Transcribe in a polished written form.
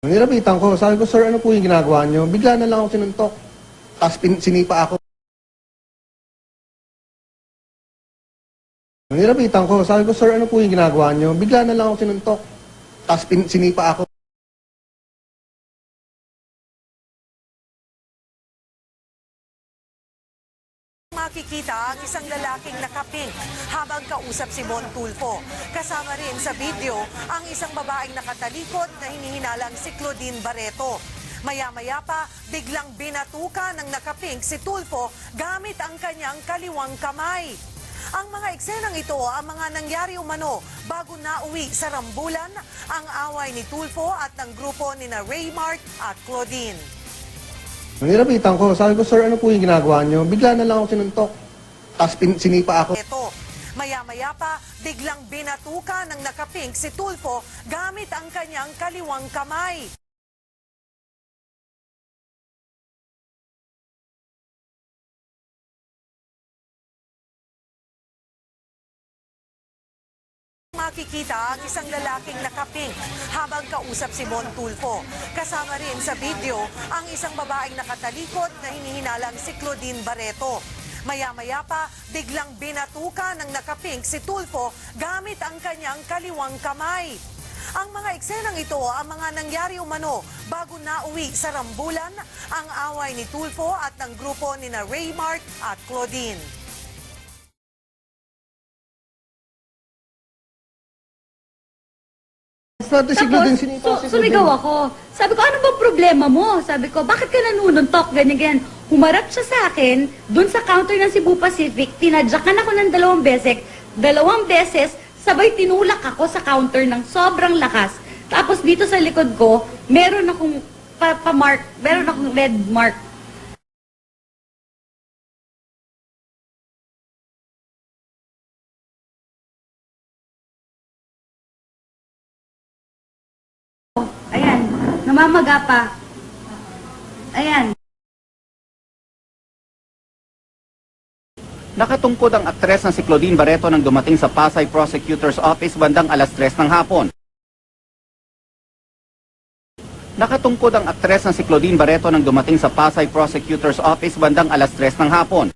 Nilapitan ko, sabi ko, sir, ano po yung ginagawa nyo? Bigla na lang ako sinuntok. Tapos sinipa ako. Nilapitan ko, sabi ko, sir, ano po yung ginagawa nyo? Bigla na lang ako sinuntok. Tapos sinipa ako. Makikita ang isang lalaking nakapink habang kausap si Mon Tulfo. Kasama rin sa video ang isang babaeng nakatalikod na hinihinalang si Claudine Barreto. Maya-maya pa, biglang binatukan ng nakapink si Tulfo gamit ang kanyang kaliwang kamay. Ang mga eksenang ito ang mga nangyari umano bago nauwi sa Rambulan ang away ni Tulfo at ng grupo ni na Raymart at Claudine. Nilapitan ko, sabi ko, sir, ano po yung ginagawa nyo? Bigla na lang ako sinuntok. Tapos sinipa ako. Maya-maya pa, biglang binatukan ng nakapink si Tulfo gamit ang kanyang kaliwang kamay. Makikita ang isang lalaking nakapink habang kausap si Mon Tulfo. Kasama rin sa video ang isang babaeng nakatalikod na hinihinalang si Claudine Barreto. Maya-maya pa, biglang binatukan ng nakapink si Tulfo gamit ang kanyang kaliwang kamay. Ang mga eksenang ito ang mga nangyari umano bago nauwi sa Rambulan ang away ni Tulfo at ng grupo ni na Raymart at Claudine. Sumigaw ako. Sabi ko, ano ba problema mo? Sabi ko, bakit ka nanununtok? Ganyan. Humarap siya sa akin, dun sa counter ng Cebu Pacific, tinadyakan ako ng 2 beses. 2 beses, sabay tinulak ako sa counter ng sobrang lakas. Tapos dito sa likod ko, meron akong meron akong red mark. Ayan, namamaga pa. Ayan. Nakatungkod ang aktres na si Claudine Barreto nang dumating sa Pasay Prosecutor's Office bandang alas 3 ng hapon. Nakatungkod ang aktres na si Claudine Barreto nang dumating sa Pasay Prosecutor's Office bandang alas 3 ng hapon.